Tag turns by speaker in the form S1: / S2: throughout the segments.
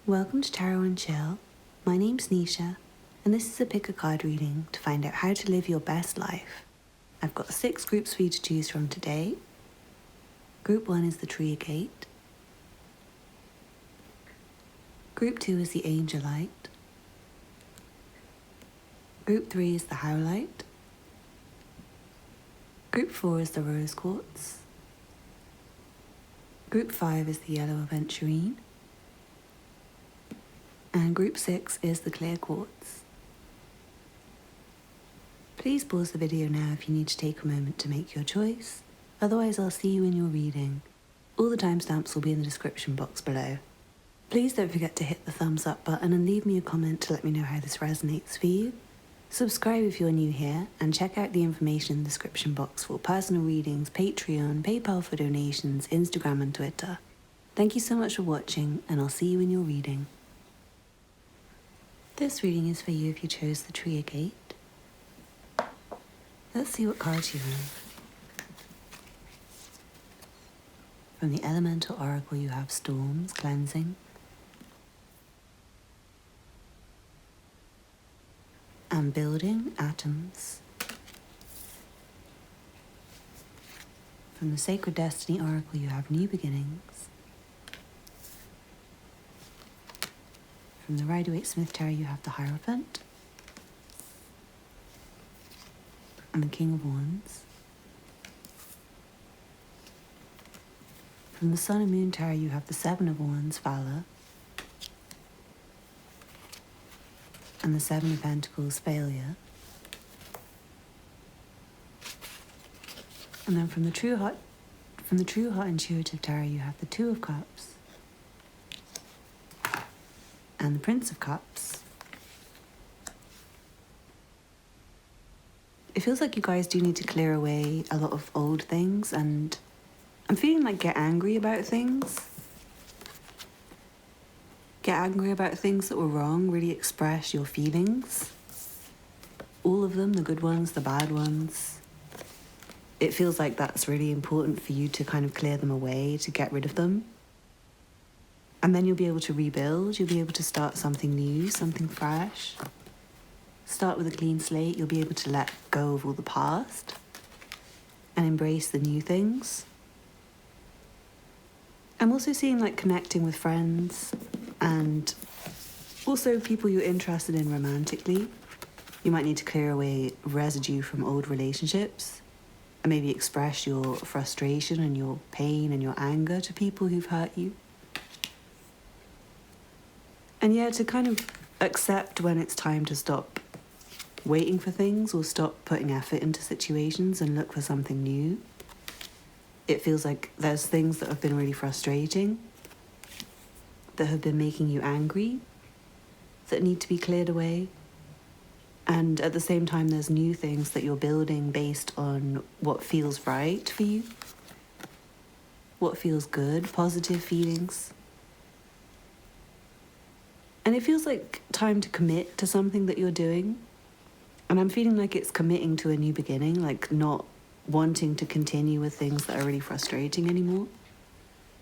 S1: Welcome to Tarot and Chill. My name's Nisha, and this is a pick a card reading to find out how to live your best life. I've got 6 groups for you to choose from today. Group 1 is the Agate. Group 2 is the Angelite. Group 3 is the Howlite. Group 4 is the Rose Quartz. Group 5 is the yellow Aventurine. And group 6 is the clear quartz. Please pause the video now if you need to take a moment to make your choice. Otherwise, I'll see you in your reading. All the timestamps will be in the description box below. Please don't forget to hit the thumbs up button and leave me a comment to let me know how this resonates for you. Subscribe if you're new here, and check out the information in the description box for personal readings, Patreon, PayPal for donations, Instagram and Twitter. Thank you so much for watching, and I'll see you in your reading. This reading is for you if you chose the Agate. Let's see what cards you have. From the Elemental Oracle you have Storms, Cleansing, and Building, Atoms. From the Sacred Destiny Oracle you have New Beginnings. From the Rider-Waite-Smith Tarot you have the Hierophant and the King of Wands. From the Sun and Moon Tarot you have the Seven of Wands, Valor, and the Seven of Pentacles, Failure. And then from the True Heart Intuitive Tarot you have the Two of Cups and the Prince of Cups. It feels like you guys do need to clear away a lot of old things, and I'm feeling like get angry about things. Get angry about things that were wrong, really express your feelings. All of them, the good ones, the bad ones. It feels like that's really important for you to kind of clear them away, to get rid of them. And then you'll be able to rebuild, you'll be able to start something new, something fresh. Start with a clean slate, you'll be able to let go of all the past and embrace the new things. I'm also seeing like connecting with friends and also people you're interested in romantically. You might need to clear away residue from old relationships and maybe express your frustration and your pain and your anger to people who've hurt you. And yeah, to kind of accept when it's time to stop waiting for things or stop putting effort into situations and look for something new. It feels like there's things that have been really frustrating, that have been making you angry, that need to be cleared away. And at the same time, there's new things that you're building based on what feels right for you, what feels good, positive feelings. And it feels like time to commit to something that you're doing. And I'm feeling like it's committing to a new beginning, like not wanting to continue with things that are really frustrating anymore.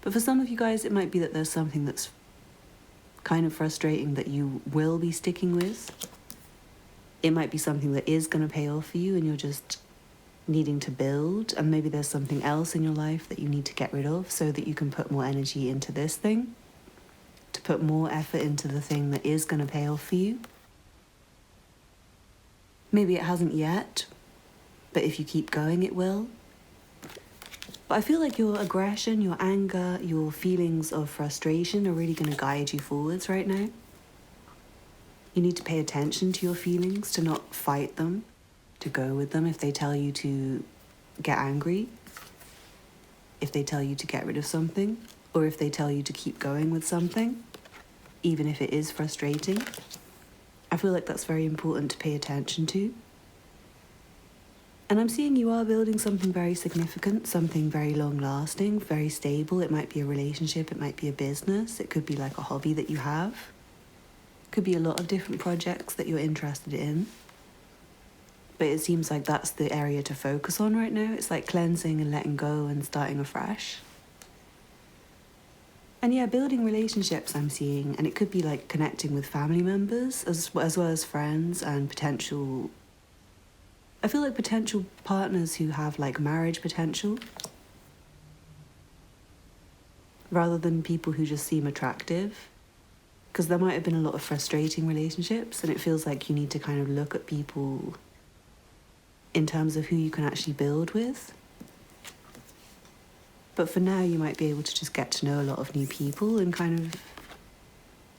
S1: But for some of you guys, it might be that there's something that's kind of frustrating that you will be sticking with. It might be something that is going to pay off for you and you're just needing to build. And maybe there's something else in your life that you need to get rid of so that you can put more energy into this thing. To put more effort into the thing that is going to pay off for you. Maybe it hasn't yet, but if you keep going, it will. But I feel like your aggression, your anger, your feelings of frustration are really going to guide you forwards right now. You need to pay attention to your feelings, to not fight them, to go with them if they tell you to get angry, if they tell you to get rid of something, or if they tell you to keep going with something, even if it is frustrating. I feel like that's very important to pay attention to. And I'm seeing you are building something very significant, something very long-lasting, very stable. It might be a relationship, it might be a business, it could be like a hobby that you have. It could be a lot of different projects that you're interested in. But it seems like that's the area to focus on right now. It's like cleansing and letting go and starting afresh. And yeah, building relationships I'm seeing, and it could be like connecting with family members as well as friends and potential. I feel like potential partners who have like marriage potential rather than people who just seem attractive. Because there might have been a lot of frustrating relationships, and it feels like you need to kind of look at people in terms of who you can actually build with. But for now, you might be able to just get to know a lot of new people and kind of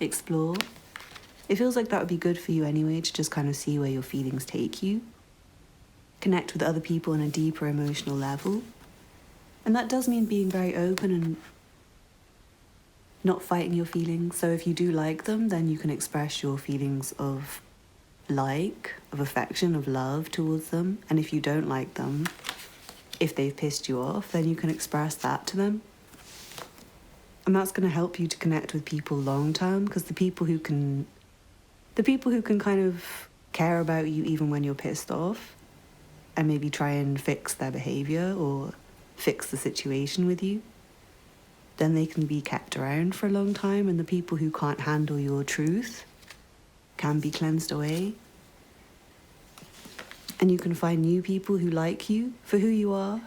S1: explore. It feels like that would be good for you anyway, to just kind of see where your feelings take you. Connect with other people on a deeper emotional level. And that does mean being very open and not fighting your feelings. So if you do like them, then you can express your feelings of of affection, of love towards them. And if you don't like them, if they've pissed you off, then you can express that to them. And that's going to help you to connect with people long term, because the people who can kind of care about you even when you're pissed off and maybe try and fix their behavior or fix the situation with you, then they can be kept around for a long time. And the people who can't handle your truth can be cleansed away. And you can find new people who like you for who you are.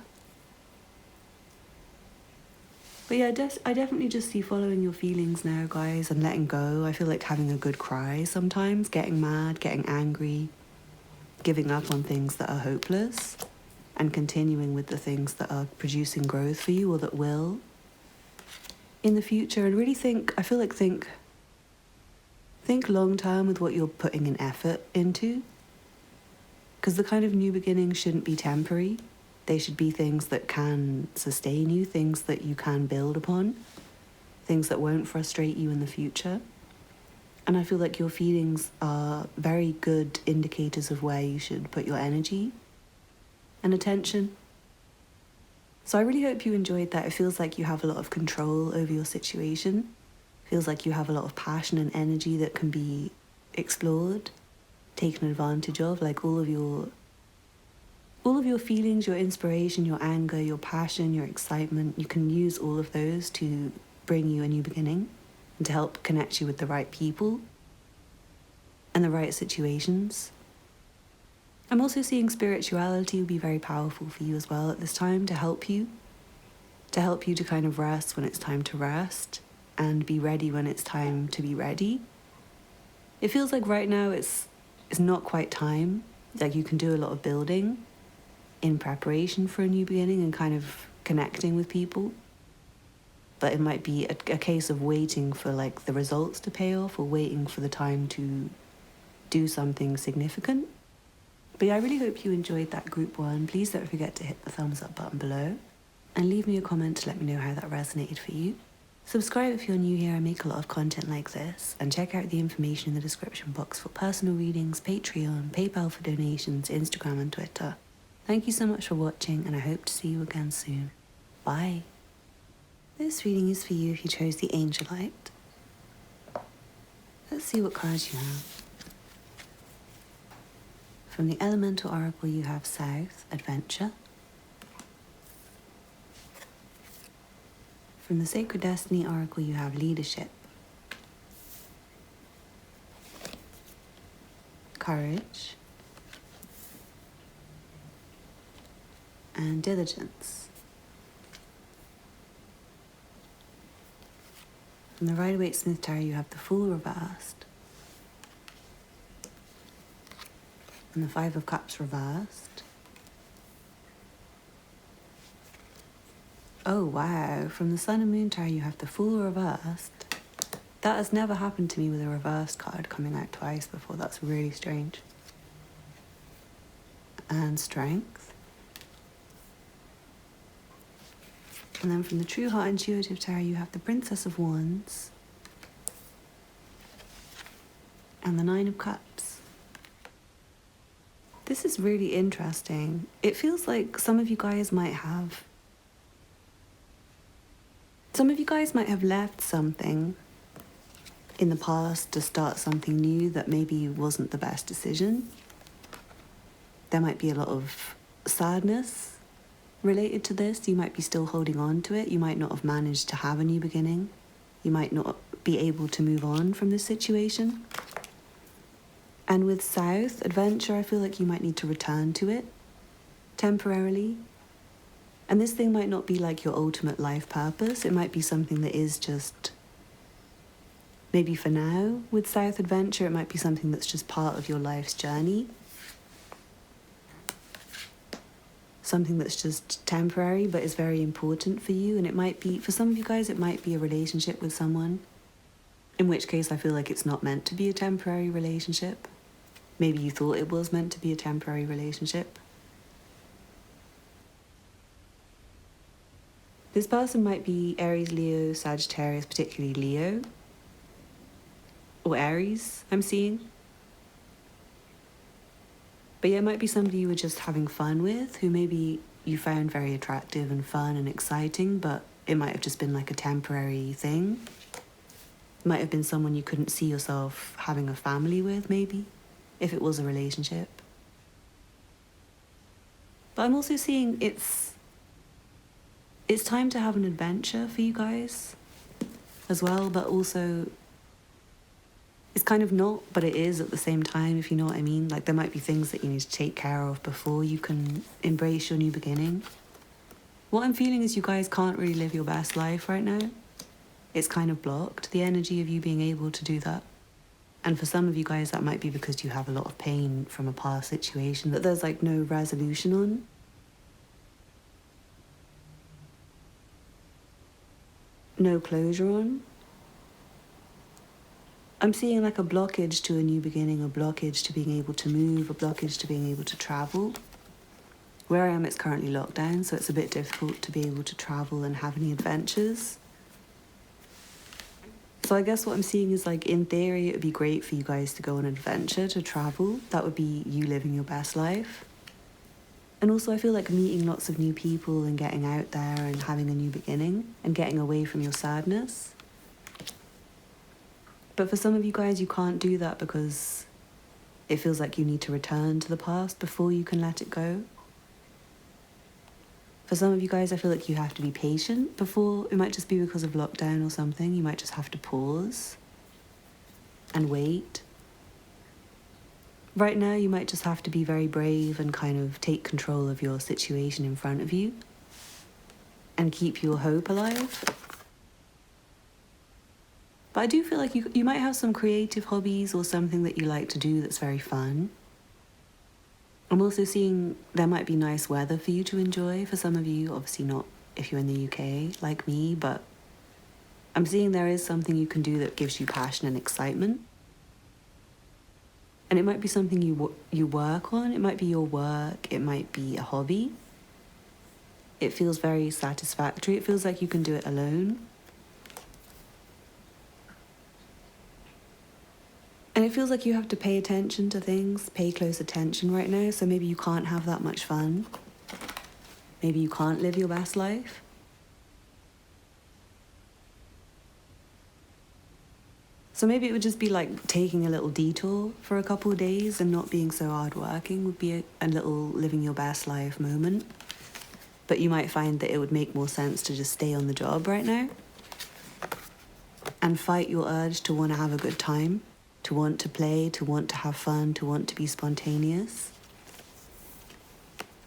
S1: But yeah, I definitely just see following your feelings now, guys, and letting go. I feel like having a good cry sometimes, getting mad, getting angry, giving up on things that are hopeless, and continuing with the things that are producing growth for you or that will in the future. And really think long term with what you're putting in effort into. Because the kind of new beginnings shouldn't be temporary. They should be things that can sustain you, things that you can build upon, things that won't frustrate you in the future. And I feel like your feelings are very good indicators of where you should put your energy and attention. So I really hope you enjoyed that. It feels like you have a lot of control over your situation. It feels like you have a lot of passion and energy that can be explored, taken advantage of, like all of your feelings, your inspiration, your anger, your passion, your excitement. You can use all of those to bring you a new beginning and to help connect you with the right people and the right situations. I'm also seeing spirituality will be very powerful for you as well at this time, to help you to kind of rest when it's time to rest and be ready when it's time to be ready. It feels like right now it's not quite time. Like you can do a lot of building in preparation for a new beginning and kind of connecting with people. But it might be a case of waiting for like the results to pay off, or waiting for the time to do something significant. But yeah, I really hope you enjoyed that group one. Please don't forget to hit the thumbs up button below and leave me a comment to let me know how that resonated for you. Subscribe if you're new here. I make a lot of content like this, and check out the information in the description box for personal readings, Patreon, PayPal for donations, Instagram and Twitter. Thank you so much for watching, and I hope to see you again soon. Bye. This reading is for you if you chose the Angelite. Let's see what cards you have. From the Elemental Oracle you have South, Adventure. From the Sacred Destiny Oracle you have Leadership, Courage, and Diligence. From the Rider-Waite-Smith Tarot you have the Fool reversed, and the Five of Cups reversed. Oh wow, from the Sun and Moon Tarot you have the Fool reversed. That has never happened to me with a reversed card coming out twice before. That's really strange. And Strength. And then from the True Heart Intuitive Tarot you have the Princess of Wands and the Nine of Cups. This is really interesting. It feels like some of you guys might have left something in the past to start something new that maybe wasn't the best decision. There might be a lot of sadness related to this. You might be still holding on to it. You might not have managed to have a new beginning. You might not be able to move on from this situation. And with South, adventure, I feel like you might need to return to it temporarily. And this thing might not be like your ultimate life purpose. It might be something that is just, maybe for now, with South Adventure, it might be something that's just part of your life's journey. Something that's just temporary but is very important for you. And it might be, for some of you guys, it might be a relationship with someone. In which case I feel like it's not meant to be a temporary relationship. Maybe you thought it was meant to be a temporary relationship. This person might be Aries, Leo, Sagittarius, particularly Leo. Or Aries, I'm seeing. But yeah, it might be somebody you were just having fun with, who maybe you found very attractive and fun and exciting, but it might have just been like a temporary thing. It might have been someone you couldn't see yourself having a family with, maybe, if it was a relationship. But I'm also seeing it's time to have an adventure for you guys as well, but also it's kind of not, but it is at the same time, if you know what I mean. Like, there might be things that you need to take care of before you can embrace your new beginning. What I'm feeling is you guys can't really live your best life right now. It's kind of blocked, the energy of you being able to do that. And for some of you guys, that might be because you have a lot of pain from a past situation that there's like no resolution on. No closure on. I'm seeing like a blockage to a new beginning, a blockage to being able to move, a blockage to being able to travel. Where I am, it's currently locked down, so it's a bit difficult to be able to travel and have any adventures. So I guess what I'm seeing is, like, in theory, it would be great for you guys to go on an adventure, to travel. That would be you living your best life. And also I feel like meeting lots of new people and getting out there and having a new beginning and getting away from your sadness. But for some of you guys, you can't do that because it feels like you need to return to the past before you can let it go. For some of you guys, I feel like you have to be patient before. It might just be because of lockdown or something. You might just have to pause and wait. Right now, you might just have to be very brave and kind of take control of your situation in front of you and keep your hope alive. But I do feel like you might have some creative hobbies or something that you like to do that's very fun. I'm also seeing there might be nice weather for you to enjoy. For some of you, obviously not if you're in the UK like me, but I'm seeing there is something you can do that gives you passion and excitement. And it might be something you work on. It might be your work. It might be a hobby. It feels very satisfactory. It feels like you can do it alone. And it feels like you have to pay attention to things, pay close attention right now, so maybe you can't have that much fun. Maybe you can't live your best life. So maybe it would just be like taking a little detour for a couple of days and not being so hardworking would be a little living your best life moment. But you might find that it would make more sense to just stay on the job right now and fight your urge to want to have a good time. To want to play, to want to have fun, to want to be spontaneous.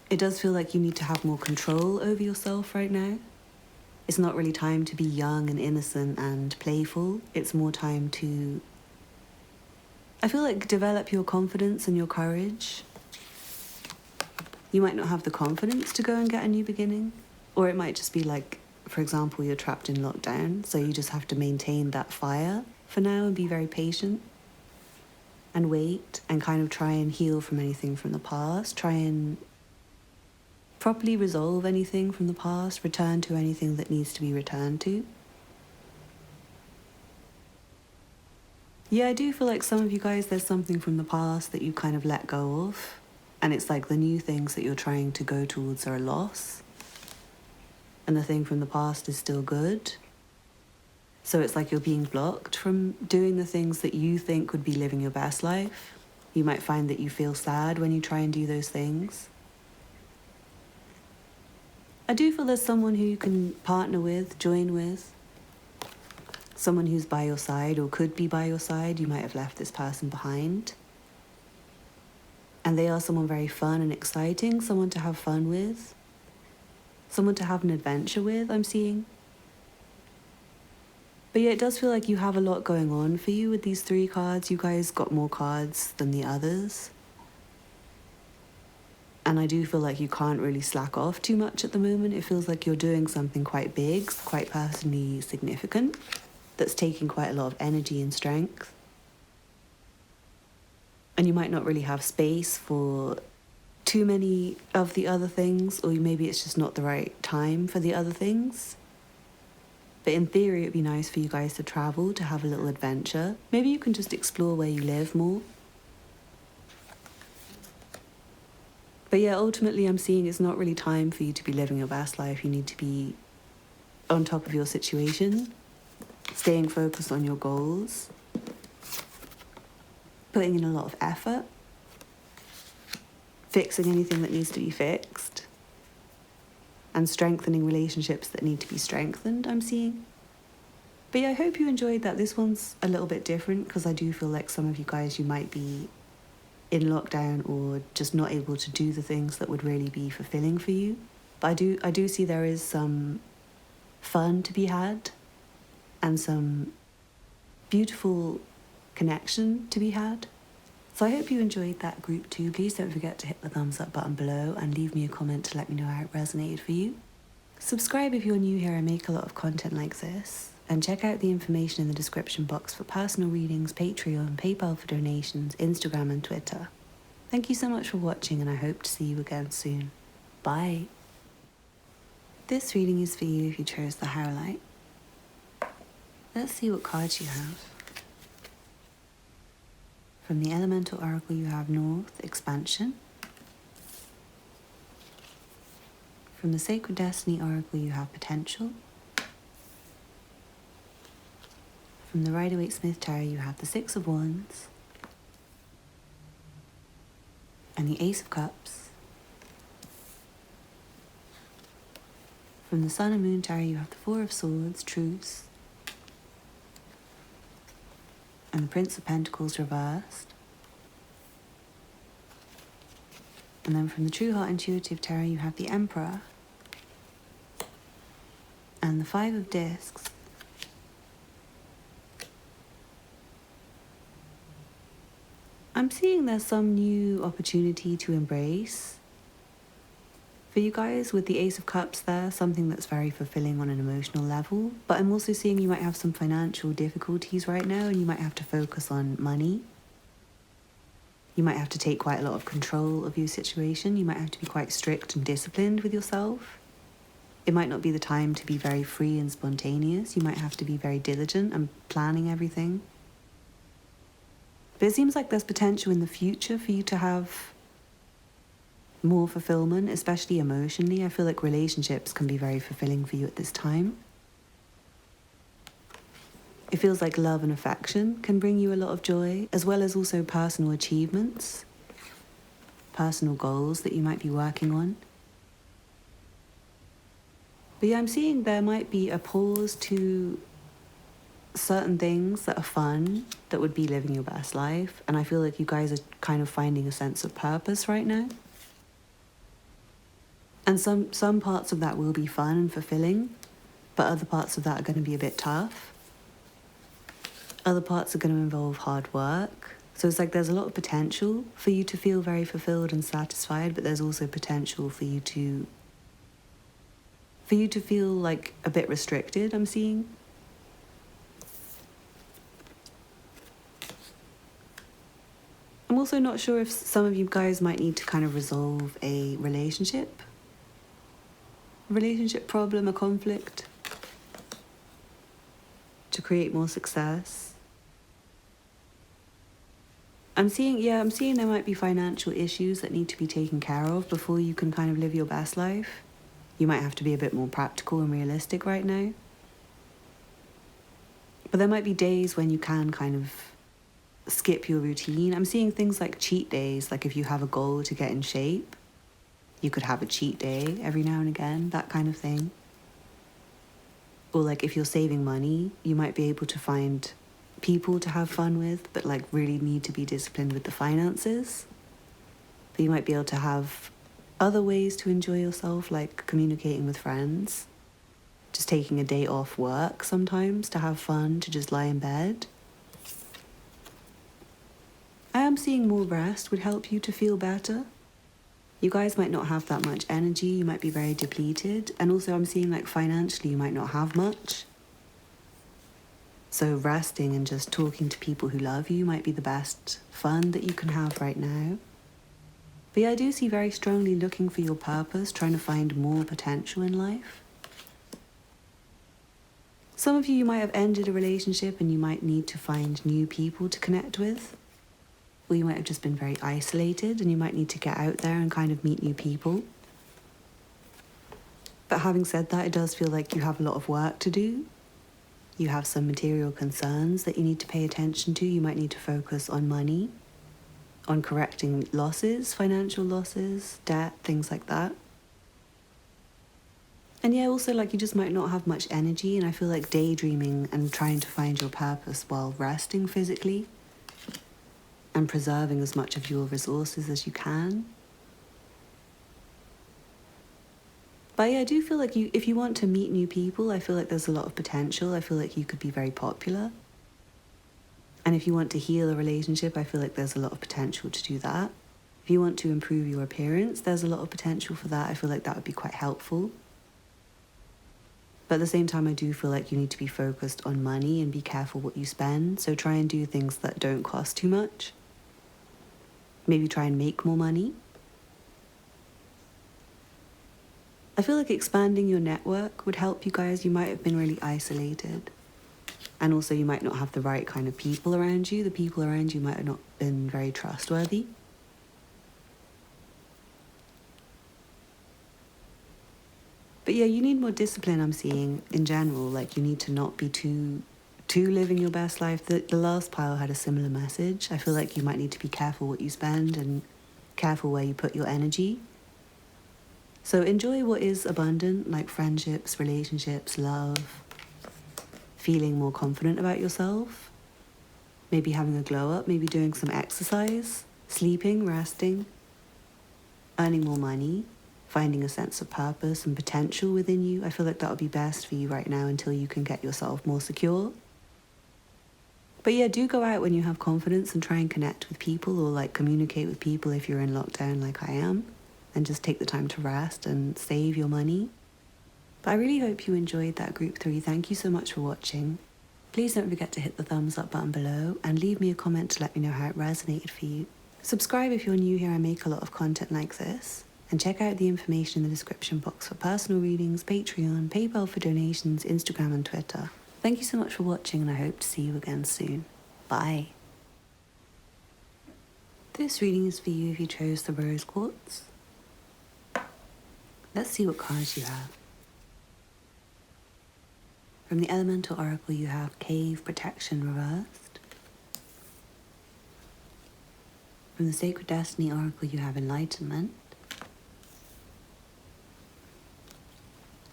S1: It does feel like you need to have more control over yourself right now. It's not really time to be young and innocent and playful. It's more time to, I feel like, develop your confidence and your courage. You might not have the confidence to go and get a new beginning. Or it might just be like, for example, you're trapped in lockdown, so you just have to maintain that fire for now and be very patient. And wait and kind of try and heal from anything from the past. Try and properly resolve anything from the past. Return to anything that needs to be returned to. Yeah, I do feel like some of you guys, there's something from the past that you kind of let go of. And it's like the new things that you're trying to go towards are a loss. And the thing from the past is still good. So it's like you're being blocked from doing the things that you think would be living your best life. You might find that you feel sad when you try and do those things. I do feel there's someone who you can partner with, join with. someone who's by your side or could be by your side. You might have left this person behind. And they are someone very fun and exciting, someone to have fun with, someone to have an adventure with, I'm seeing. But yeah, it does feel like you have a lot going on for you with these 3 cards. You guys got more cards than the others. And I do feel like you can't really slack off too much at the moment. It feels like you're doing something quite big, quite personally significant, that's taking quite a lot of energy and strength. And you might not really have space for too many of the other things, or maybe it's just not the right time for the other things. But in theory, it'd be nice for you guys to travel, to have a little adventure. Maybe you can just explore where you live more. But yeah, ultimately I'm seeing it's not really time for you to be living your best life. You need to be on top of your situation, staying focused on your goals, putting in a lot of effort, fixing anything that needs to be fixed, and strengthening relationships that need to be strengthened, I'm seeing. But yeah, I hope you enjoyed that. This one's a little bit different because I do feel like some of you guys, you might be in lockdown or just not able to do the things that would really be fulfilling for you. But I do see there is some fun to be had and some beautiful connection to be had. So I hope you enjoyed that group too. Please don't forget to hit the thumbs up button below and leave me a comment to let me know how it resonated for you. Subscribe if you're new here. I make a lot of content like this. And check out the information in the description box for personal readings, Patreon, PayPal for donations, Instagram and Twitter. Thank you so much for watching and I hope to see you again soon. Bye. This reading is for you if you chose the Howlite. Let's see what cards you have. From the Elemental Oracle you have North, Expansion. From the Sacred Destiny Oracle you have Potential. From the Rider-Waite-Smith Tarot you have the Six of Wands and the Ace of Cups. From the Sun and Moon Tarot you have the Four of Swords, Truce, and the Prince of Pentacles reversed. And then from the True Heart Intuitive Tarot you have the Emperor and the Five of Discs. I'm seeing there's some new opportunity to embrace for you guys with the Ace of Cups there, something that's very fulfilling on an emotional level. But I'm also seeing you might have some financial difficulties right now and you might have to focus on money. You might have to take quite a lot of control of your situation. You might have to be quite strict and disciplined with yourself. It might not be the time to be very free and spontaneous. You might have to be very diligent and planning everything. But it seems like there's potential in the future for you to have more fulfillment, especially emotionally. I feel like relationships can be very fulfilling for you at this time. It feels like love and affection can bring you a lot of joy, as well as also personal achievements, personal goals that you might be working on. But yeah, I'm seeing there might be a pause to certain things that are fun, that would be living your best life. And I feel like you guys are kind of finding a sense of purpose right now. And some parts of that will be fun and fulfilling, but other parts of that are going to be a bit tough. Other parts are going to involve hard work. So it's like there's a lot of potential for you to feel very fulfilled and satisfied, but there's also potential for you to feel like a bit restricted, I'm seeing. I'm also not sure if some of you guys might need to kind of resolve a relationship problem, a conflict, to create more success. I'm seeing there might be financial issues that need to be taken care of before you can kind of live your best life. You might have to be a bit more practical and realistic right now. But there might be days when you can kind of skip your routine. I'm seeing things like cheat days, like if you have a goal to get in shape, you could have a cheat day every now and again, that kind of thing. Or like if you're saving money, you might be able to find people to have fun with, but like really need to be disciplined with the finances. But you might be able to have other ways to enjoy yourself, like communicating with friends, just taking a day off work sometimes to have fun, to just lie in bed. I am seeing more rest would help you to feel better. You guys might not have that much energy, you might be very depleted, and also I'm seeing like financially you might not have much. So resting and just talking to people who love you might be the best fun that you can have right now. But yeah, I do see very strongly looking for your purpose, trying to find more potential in life. Some of you might have ended a relationship and you might need to find new people to connect with. Or you might have just been very isolated and you might need to get out there and kind of meet new people. But having said that, it does feel like you have a lot of work to do. You have some material concerns that you need to pay attention to. You might need to focus on money, on correcting losses, financial losses, debt, things like that. And yeah, also like you just might not have much energy, and I feel like daydreaming and trying to find your purpose while resting physically and preserving as much of your resources as you can. But yeah, I do feel like if you want to meet new people, I feel like there's a lot of potential. I feel like you could be very popular. And if you want to heal a relationship, I feel like there's a lot of potential to do that. If you want to improve your appearance, there's a lot of potential for that. I feel like that would be quite helpful. But at the same time, I do feel like you need to be focused on money and be careful what you spend. So try and do things that don't cost too much. Maybe try and make more money. I feel like expanding your network would help you guys. You might have been really isolated. And also you might not have the right kind of people around you. The people around you might have not been very trustworthy. But yeah, you need more discipline, I'm seeing, in general. Like you need to not be too living your best life. The last pile had a similar message. I feel like you might need to be careful what you spend and careful where you put your energy. So enjoy what is abundant, like friendships, relationships, love, feeling more confident about yourself, maybe having a glow up, maybe doing some exercise, sleeping, resting, earning more money, finding a sense of purpose and potential within you. I feel like that would be best for you right now until you can get yourself more secure. But yeah, do go out when you have confidence and try and connect with people or like communicate with people if you're in lockdown like I am. And just take the time to rest and save your money. But I really hope you enjoyed that group 3. Thank you so much for watching. Please don't forget to hit the thumbs up button below and leave me a comment to let me know how it resonated for you. Subscribe if you're new here. I make a lot of content like this. And check out the information in the description box for personal readings, Patreon, PayPal for donations, Instagram and Twitter. Thank you so much for watching and I hope to see you again soon. Bye. This reading is for you if you chose the Rose Quartz. Let's see what cards you have. From the Elemental Oracle you have Cave Protection reversed. From the Sacred Destiny Oracle you have Enlightenment.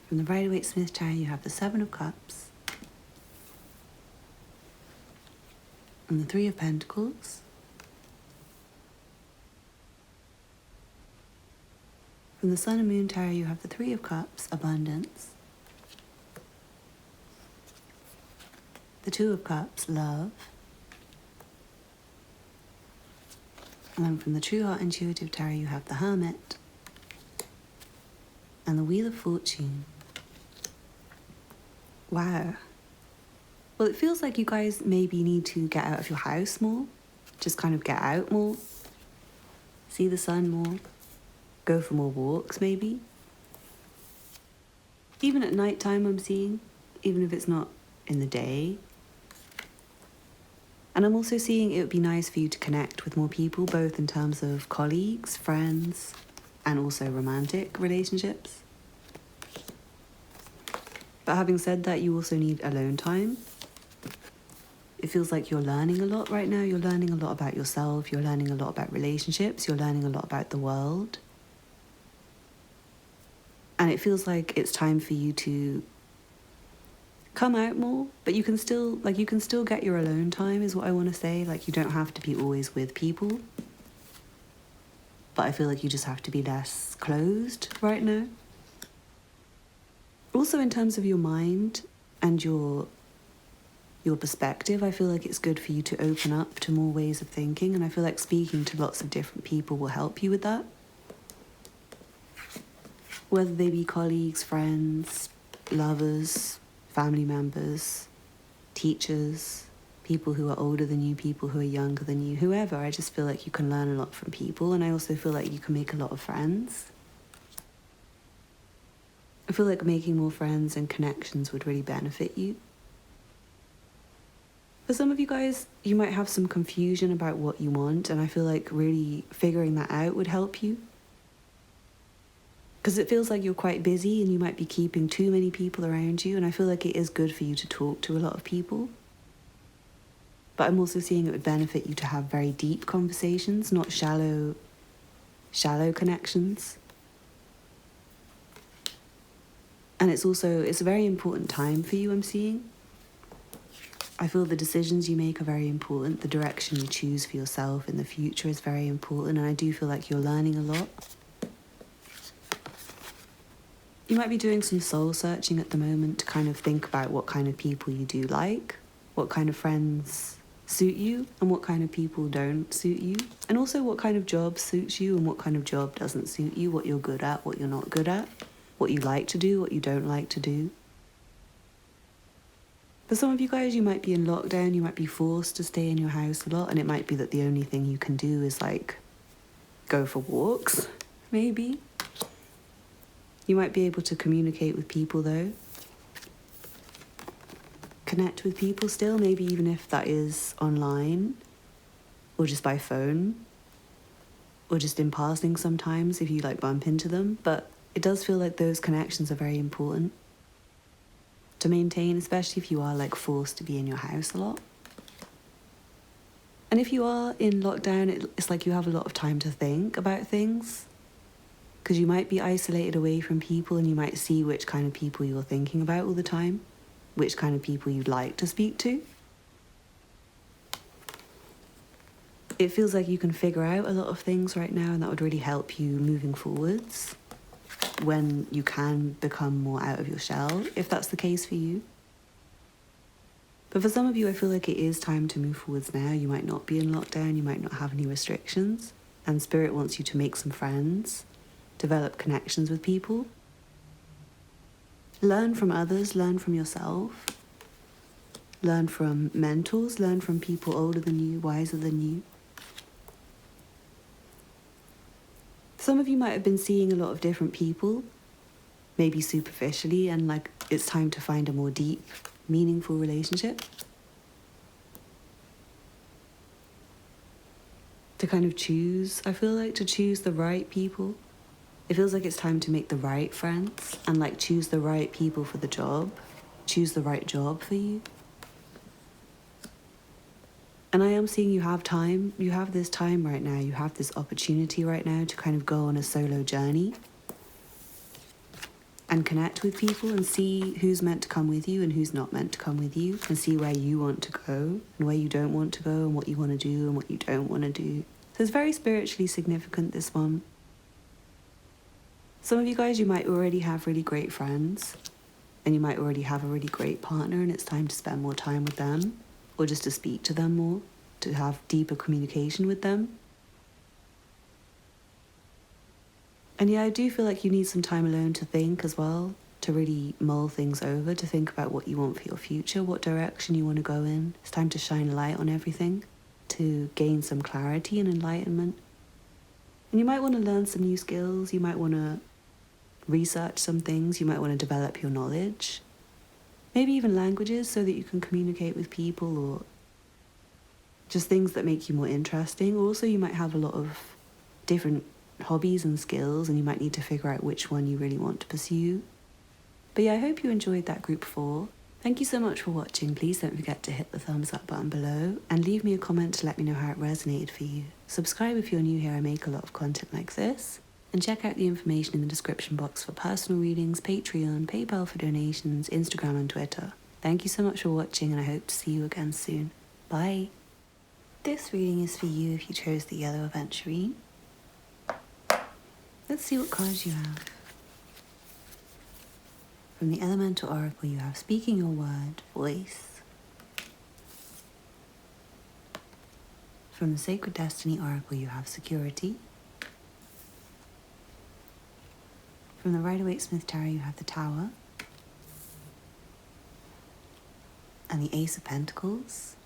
S1: From the Rider-Waite-Smith Tarot you have the 7 of Cups. And the 3 of Pentacles. From the Sun and Moon Tarot, you have the 3 of Cups, Abundance. The 2 of Cups, Love. And then from the True Heart Intuitive Tarot, you have the Hermit. And the Wheel of Fortune. Wow. Well, it feels like you guys maybe need to get out of your house more. Just kind of get out more. See the sun more. Go for more walks, maybe. Even at night time, I'm seeing, even if it's not in the day. And I'm also seeing it would be nice for you to connect with more people, both in terms of colleagues, friends, and also romantic relationships. But having said that, you also need alone time. It feels like you're learning a lot right now. You're learning a lot about yourself. You're learning a lot about relationships. You're learning a lot about the world. And it feels like it's time for you to come out more, but you can still get your alone time is what I want to say. Like, you don't have to be always with people, but I feel like you just have to be less closed right now. Also, in terms of your mind and your perspective, I feel like it's good for you to open up to more ways of thinking, and I feel like speaking to lots of different people will help you with that. Whether they be colleagues, friends, lovers, family members, teachers, people who are older than you, people who are younger than you, whoever. I just feel like you can learn a lot from people, and I also feel like you can make a lot of friends. I feel like making more friends and connections would really benefit you. For some of you guys, you might have some confusion about what you want, and I feel like really figuring that out would help you. Because it feels like you're quite busy and you might be keeping too many people around you, and I feel like it is good for you to talk to a lot of people. But I'm also seeing it would benefit you to have very deep conversations, not shallow connections. And it's a very important time for you, I'm seeing. I feel the decisions you make are very important. The direction you choose for yourself in the future is very important, and I do feel like you're learning a lot. You might be doing some soul searching at the moment to kind of think about what kind of people you do like, what kind of friends suit you, and what kind of people don't suit you, and also what kind of job suits you and what kind of job doesn't suit you, what you're good at, what you're not good at, what you like to do, what you don't like to do. For some of you guys, you might be in lockdown, you might be forced to stay in your house a lot, and it might be that the only thing you can do is like go for walks, maybe. You might be able to communicate with people though. Connect with people still, maybe even if that is online, or just by phone, or just in passing sometimes if you like bump into them. But it does feel like those connections are very important to maintain, especially if you are like forced to be in your house a lot. And if you are in lockdown, it's like you have a lot of time to think about things, because you might be isolated away from people and you might see which kind of people you're thinking about all the time, which kind of people you'd like to speak to. It feels like you can figure out a lot of things right now, and that would really help you moving forwards when you can become more out of your shell, if that's the case for you. But for some of you, I feel like it is time to move forwards now. You might not be in lockdown, you might not have any restrictions, and Spirit wants you to make some friends, develop connections with people, learn from others, learn from yourself, learn from mentors, learn from people older than you, wiser than you. Some of you might have been seeing a lot of different people, maybe superficially, and like it's time to find a more deep, meaningful relationship. To kind of choose, I feel like, to choose the right people. It feels like it's time to make the right friends and like choose the right people for the job, choose the right job for you. And I am seeing you have time, you have this time right now, you have this opportunity right now to kind of go on a solo journey and connect with people and see who's meant to come with you and who's not meant to come with you, and see where you want to go and where you don't want to go and what you want to do and what you don't want to do. So it's very spiritually significant, this one. Some of you guys, you might already have really great friends and you might already have a really great partner, and it's time to spend more time with them, or just to speak to them more, to have deeper communication with them. And yeah, I do feel like you need some time alone to think as well, to really mull things over, to think about what you want for your future, what direction you want to go in. It's time to shine a light on everything, to gain some clarity and enlightenment. And you might want to learn some new skills, you might want to research some things, you might want to develop your knowledge. Maybe even languages, so that you can communicate with people, or just things that make you more interesting. Also, you might have a lot of different hobbies and skills, and you might need to figure out which one you really want to pursue. But yeah, I hope you enjoyed that group 4. Thank you so much for watching. Please don't forget to hit the thumbs up button below and leave me a comment to let me know how it resonated for you. Subscribe if you're new here, I make a lot of content like this. And check out the information in the description box for personal readings, Patreon, PayPal for donations, Instagram and Twitter. Thank you so much for watching, and I hope to see you again soon. Bye. This reading is for you if you chose the yellow Aventurine. Let's see what cards you have. From the Elemental Oracle, you have Speaking Your Word, Voice. From the Sacred Destiny Oracle, you have Security. From the Rider-Waite-Smith Tarot, you have the Tower. And the Ace of Pentacles.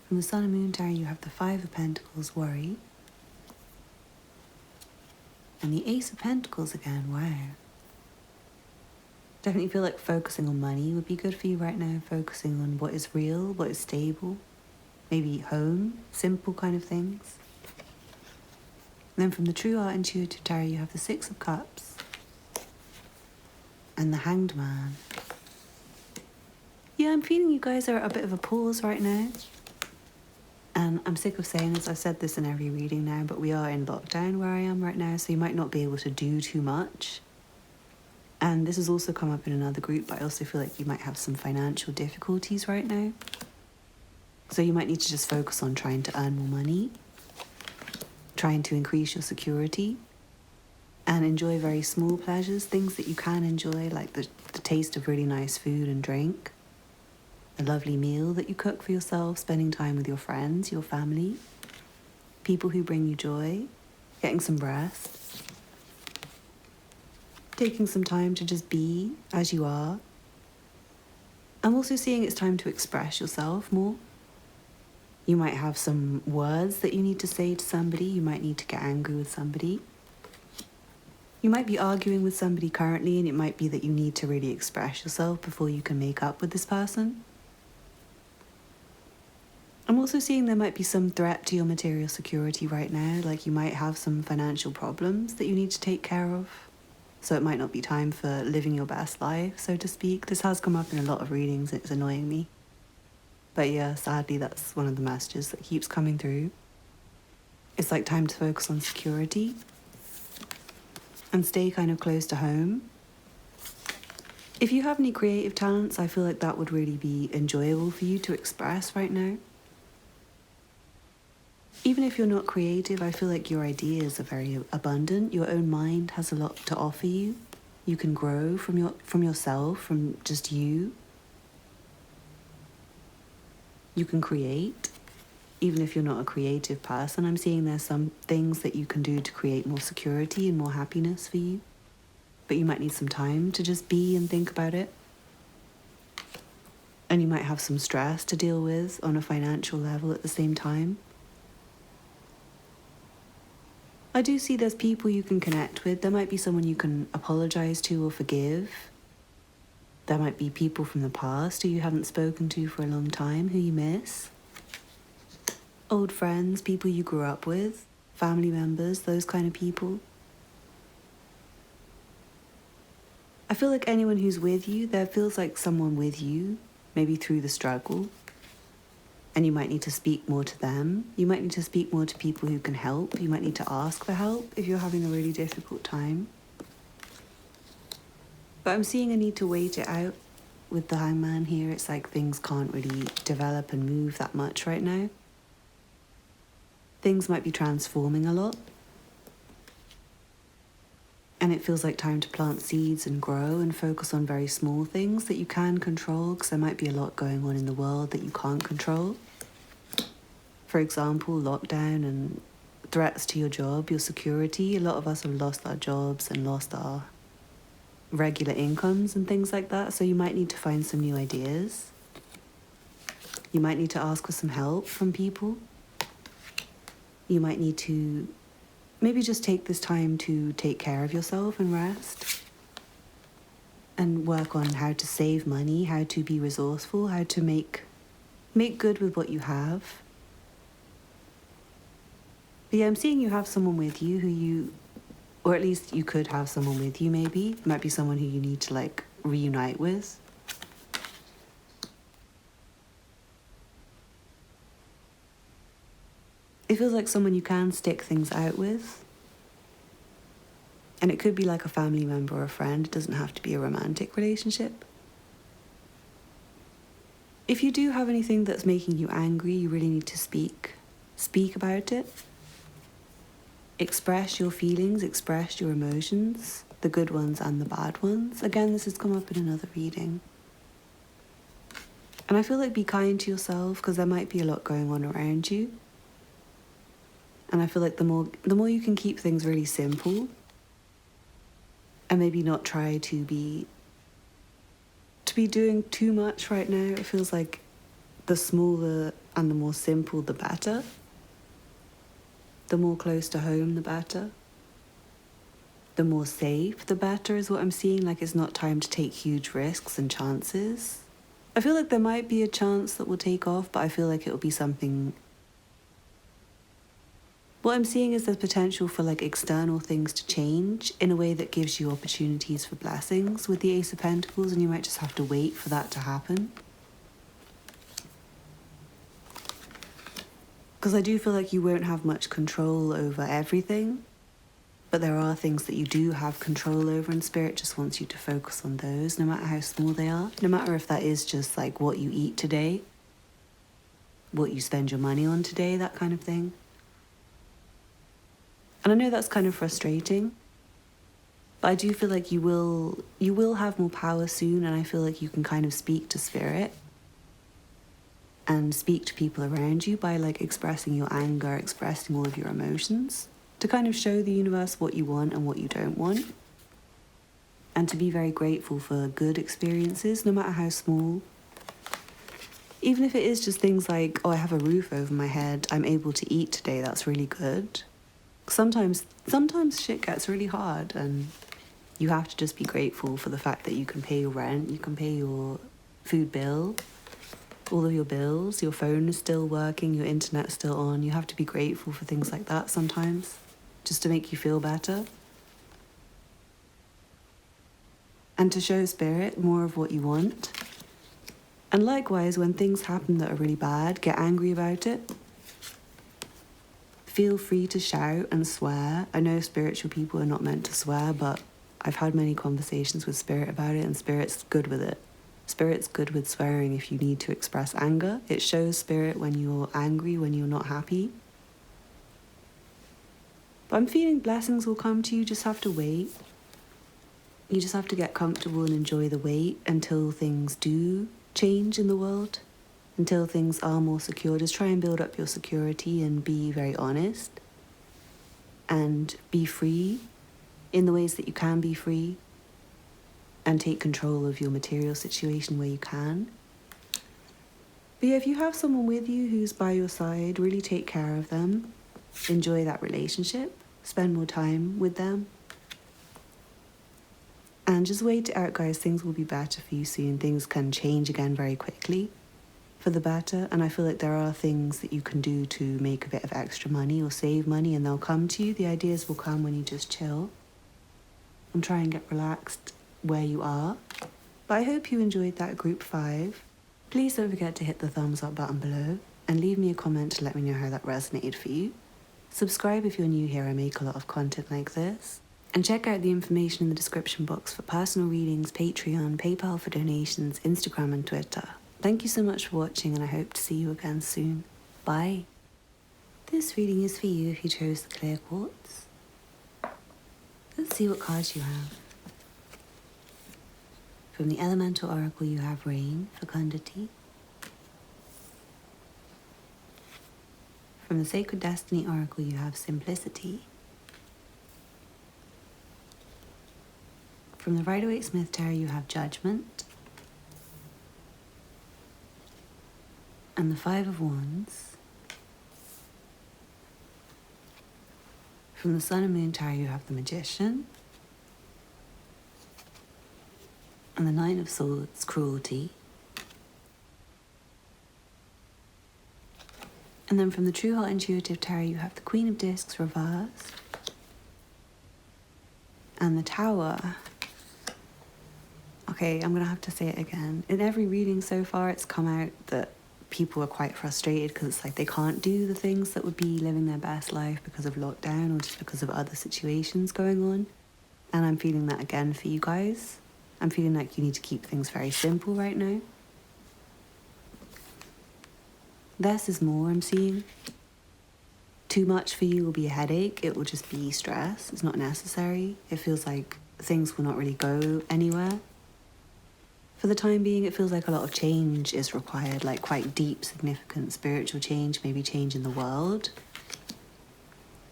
S1: From the Sun and Moon Tarot, you have the Five of Pentacles, Worry. And the Ace of Pentacles again, wow. Definitely feel like focusing on money would be good for you right now. Focusing on what is real, what is stable. Maybe home, simple kind of things. And then from the True Art Intuitive Tarot, you have the Six of Cups. And the Hanged Man. Yeah, I'm feeling you guys are at a bit of a pause right now. And I'm sick of saying this, I've said this in every reading now, but we are in lockdown where I am right now, so you might not be able to do too much. And this has also come up in another group, but I also feel like you might have some financial difficulties right now. So you might need to just focus on trying to earn more money, trying to increase your security, and enjoy very small pleasures, things that you can enjoy, like the taste of really nice food and drink. A lovely meal that you cook for yourself, spending time with your friends, your family, people who bring you joy, getting some rest, taking some time to just be as you are. I'm also seeing it's time to express yourself more. You might have some words that you need to say to somebody. You might need to get angry with somebody. You might be arguing with somebody currently, and it might be that you need to really express yourself before you can make up with this person. I'm also seeing there might be some threat to your material security right now, like you might have some financial problems that you need to take care of. So it might not be time for living your best life, so to speak. This has come up in a lot of readings, it's annoying me. But yeah, sadly, that's one of the messages that keeps coming through. It's like time to focus on security and stay kind of close to home. If you have any creative talents, I feel like that would really be enjoyable for you to express right now. Even if you're not creative, I feel like your ideas are very abundant. Your own mind has a lot to offer you. You can grow from yourself, from just you. You can create, even if you're not a creative person. I'm seeing there's some things that you can do to create more security and more happiness for you. But you might need some time to just be and think about it. And you might have some stress to deal with on a financial level at the same time. I do see there's people you can connect with. There might be someone you can apologize to or forgive. There might be people from the past who you haven't spoken to for a long time, who you miss. Old friends, people you grew up with, family members, those kind of people. I feel like anyone who's with you, there feels like someone with you, maybe through the struggle. And you might need to speak more to them. You might need to speak more to people who can help. You might need to ask for help if you're having a really difficult time. But I'm seeing a need to wait it out with the Hangman here. It's like things can't really develop and move that much right now. Things might be transforming a lot. And it feels like time to plant seeds and grow and focus on very small things that you can control, because there might be a lot going on in the world that you can't control. For example, lockdown and threats to your job, your security. A lot of us have lost our jobs and lost our regular incomes and things like that. So you might need to find some new ideas. You might need to ask for some help from people. You might need to maybe just take this time to take care of yourself and rest. And work on how to save money, how to be resourceful, how to make good with what you have. But yeah, I'm seeing you have someone with you who you, or at least you could have someone with you maybe. It might be someone who you need to like reunite with. It feels like someone you can stick things out with. And it could be like a family member or a friend. It doesn't have to be a romantic relationship. If you do have anything that's making you angry, you really need to speak. Speak about it. Express your feelings, express your emotions, the good ones and the bad ones. Again, this has come up in another reading. And I feel like be kind to yourself, because there might be a lot going on around you. And I feel like the more you can keep things really simple, and maybe not try to be doing too much right now. It feels like the smaller and the more simple, the better. The more close to home, the better. The more safe, the better is what I'm seeing. Like, it's not time to take huge risks and chances. I feel like there might be a chance that will take off, but I feel like it'll be something... What I'm seeing is there's potential for like external things to change in a way that gives you opportunities for blessings with the Ace of Pentacles, and you might just have to wait for that to happen. Because I do feel like you won't have much control over everything, but there are things that you do have control over, and Spirit just wants you to focus on those, no matter how small they are. No matter if that is just like what you eat today, what you spend your money on today, that kind of thing. And I know that's kind of frustrating, but I do feel like you will have more power soon, and I feel like you can kind of speak to Spirit and speak to people around you by like expressing your anger, expressing all of your emotions, to kind of show the universe what you want and what you don't want, and to be very grateful for good experiences, no matter how small. Even if it is just things like, oh, I have a roof over my head, I'm able to eat today, that's really good. Sometimes shit gets really hard, and you have to just be grateful for the fact that you can pay your rent, you can pay your food bill, all of your bills, your phone is still working, your internet's still on. You have to be grateful for things like that sometimes, just to make you feel better. And to show Spirit more of what you want. And likewise, when things happen that are really bad, get angry about it. Feel free to shout and swear. I know spiritual people are not meant to swear, but I've had many conversations with Spirit about it, and Spirit's good with it. Spirit's good with swearing if you need to express anger. It shows Spirit when you're angry, when you're not happy. But I'm feeling blessings will come to you, just have to wait. You just have to get comfortable and enjoy the wait until things do change in the world. Until things are more secure. Just try and build up your security and be very honest. And be free in the ways that you can be free. And take control of your material situation where you can. But yeah, if you have someone with you who's by your side, really take care of them. Enjoy that relationship. Spend more time with them. And just wait it out, guys. Things will be better for you soon. Things can change again very quickly for the better. And I feel like there are things that you can do to make a bit of extra money or save money, and they'll come to you. The ideas will come when you just chill and try and get relaxed where you are. But I hope you enjoyed that group 5. Please don't forget to hit the thumbs up button below and leave me a comment to let me know how that resonated for you. Subscribe if you're new here. I make a lot of content like this. And check out the information in the description box for personal readings, Patreon, PayPal for donations, Instagram and Twitter. Thank you so much for watching, and I hope to see you again soon. Bye. This reading is for you if you chose the clear quartz. Let's see what cards you have. From the Elemental Oracle you have Rain, Fecundity. From the Sacred Destiny Oracle you have Simplicity. From the Rider-Waite-Smith Tarot you have Judgment. And the 5 of Wands. From the Sun and Moon Tarot you have the Magician. And the 9 of Swords, Cruelty. And then from the True Heart Intuitive Tarot you have the Queen of Discs reversed. And the Tower. Okay, I'm going to have to say it again. In every reading so far, it's come out that people are quite frustrated because it's like they can't do the things that would be living their best life because of lockdown or just because of other situations going on. And I'm feeling that again for you guys. I'm feeling like you need to keep things very simple right now. Less is more, I'm seeing. Too much for you will be a headache. It will just be stress. It's not necessary. It feels like things will not really go anywhere. For the time being, it feels like a lot of change is required, like quite deep, significant spiritual change, maybe change in the world.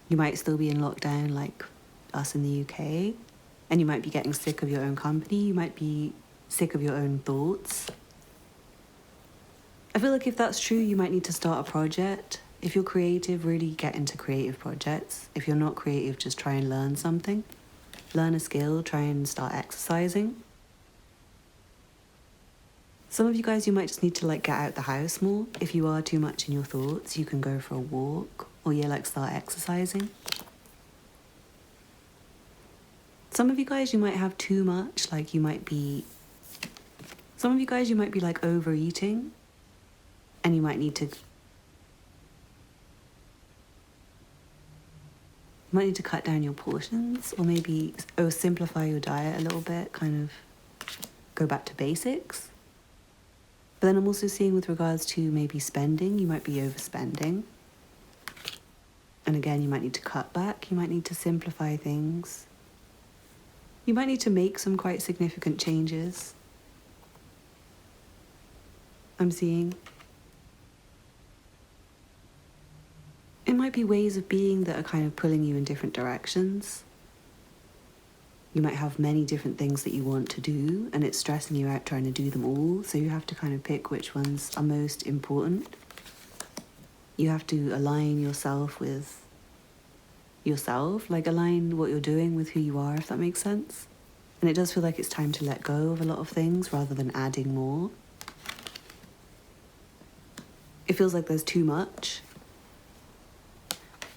S1: You might still be in lockdown like us in the UK, and you might be getting sick of your own company. You might be sick of your own thoughts. I feel like if that's true, you might need to start a project. If you're creative, really get into creative projects. If you're not creative, just try and learn something. Learn a skill, try and start exercising. Some of you guys, you might just need to like get out the house more. If you are too much in your thoughts, you can go for a walk or like start exercising. Some of you guys, you might have too much, like some of you guys, you might be like overeating and you might need to cut down your portions, or maybe simplify your diet a little bit, kind of go back to basics. But then I'm also seeing with regards to maybe spending, you might be overspending. And again, you might need to cut back, you might need to simplify things. You might need to make some quite significant changes. I'm seeing. It might be ways of being that are kind of pulling you in different directions. You might have many different things that you want to do, and it's stressing you out trying to do them all, so you have to kind of pick which ones are most important. You have to align yourself with yourself, like align what you're doing with who you are, if that makes sense. And it does feel like it's time to let go of a lot of things rather than adding more. It feels like there's too much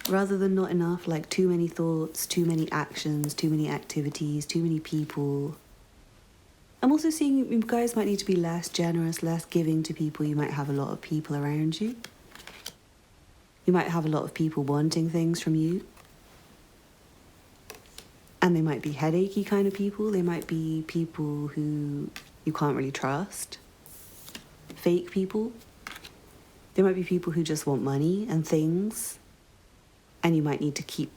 S1: rather than not enough, like too many thoughts, too many actions, too many activities, too many people. I'm also seeing you guys might need to be less generous, less giving to people. You might have a lot of people around you. You might have a lot of people wanting things from you. And they might be headachy kind of people. They might be people who you can't really trust. Fake people. There might be people who just want money and things. And you might need to keep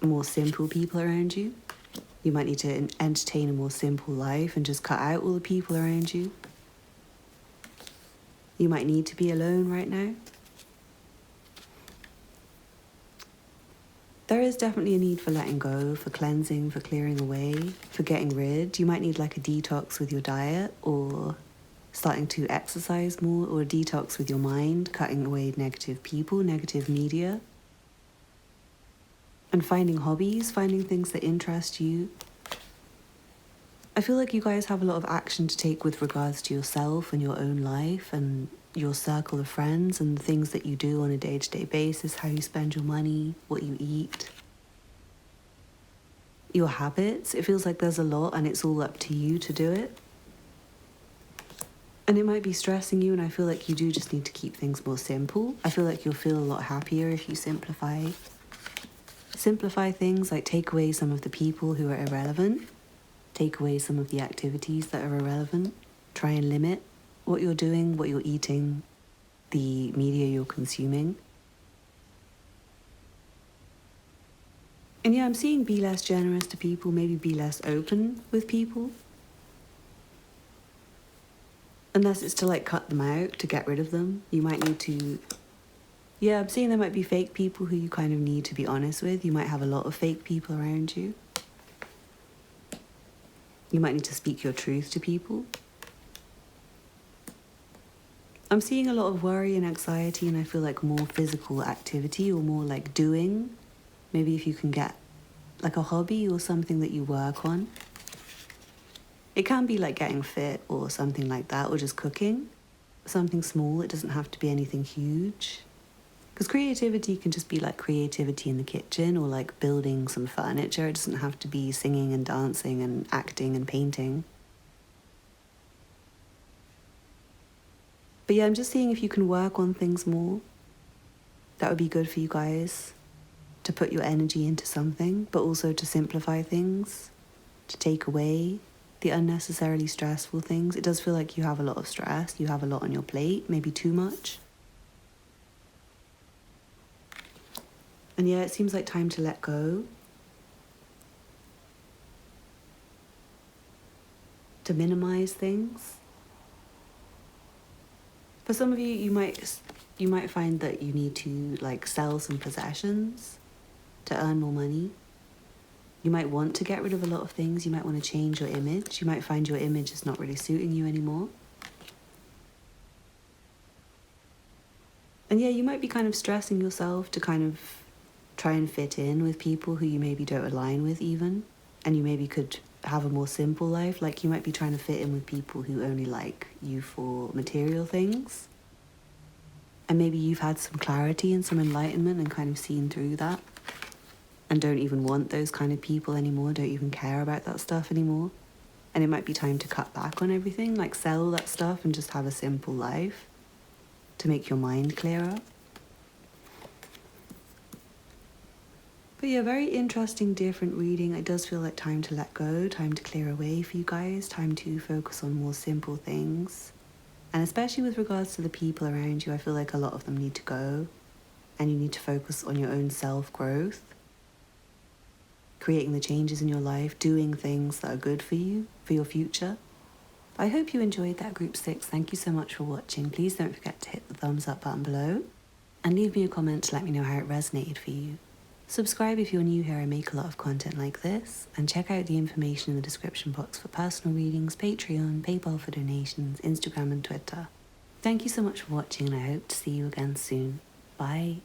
S1: more simple people around you. You might need to entertain a more simple life and just cut out all the people around you. You might need to be alone right now. There is definitely a need for letting go, for cleansing, for clearing away, for getting rid. You might need like a detox with your diet, or starting to exercise more, or a detox with your mind, cutting away negative people, negative media. And finding hobbies, finding things that interest you. I feel like you guys have a lot of action to take with regards to yourself and your own life and your circle of friends and the things that you do on a day-to-day basis, how you spend your money, what you eat, your habits. It feels like there's a lot and it's all up to you to do it. And it might be stressing you, and I feel like you do just need to keep things more simple. I feel like you'll feel a lot happier if you simplify. Simplify things, like take away some of the people who are irrelevant. Take away some of the activities that are irrelevant. Try and limit what you're doing, what you're eating, the media you're consuming. And yeah, I'm seeing be less generous to people, maybe be less open with people. Unless it's to like cut them out, to get rid of them. You might need to... Yeah, I'm seeing there might be fake people who you kind of need to be honest with. You might have a lot of fake people around you. You might need to speak your truth to people. I'm seeing a lot of worry and anxiety, and I feel like more physical activity or more like doing. Maybe if you can get like a hobby or something that you work on. It can be like getting fit or something like that, or just cooking. Something small, it doesn't have to be anything huge. Because creativity can just be like creativity in the kitchen or like building some furniture. It doesn't have to be singing and dancing and acting and painting. But yeah, I'm just seeing if you can work on things more. That would be good for you guys. To put your energy into something, but also to simplify things. to take away the unnecessarily stressful things. It does feel like you have a lot of stress, you have a lot on your plate, maybe too much. And yeah, it seems like time to let go. To minimize things. For some of you, you might find that you need to like sell some possessions to earn more money. You might want to get rid of a lot of things. You might want to change your image. You might find your image is not really suiting you anymore. And yeah, you might be kind of stressing yourself to kind of try and fit in with people who you maybe don't align with even. And you maybe could have a more simple life. Like you might be trying to fit in with people who only like you for material things. And maybe you've had some clarity and some enlightenment and kind of seen through that. And don't even want those kind of people anymore, don't even care about that stuff anymore. And it might be time to cut back on everything, like sell all that stuff and just have a simple life to make your mind clearer. But yeah, very interesting, different reading. It does feel like time to let go, time to clear away for you guys, time to focus on more simple things. And especially with regards to the people around you, I feel like a lot of them need to go. And you need to focus on your own self-growth. Creating the changes in your life, doing things that are good for you, for your future. I hope you enjoyed that group 6. Thank you so much for watching. Please don't forget to hit the thumbs up button below. And leave me a comment to let me know how it resonated for you. Subscribe if you're new here. I make a lot of content like this. And check out the information in the description box for personal readings, Patreon, PayPal for donations, Instagram and Twitter. Thank you so much for watching and I hope to see you again soon. Bye.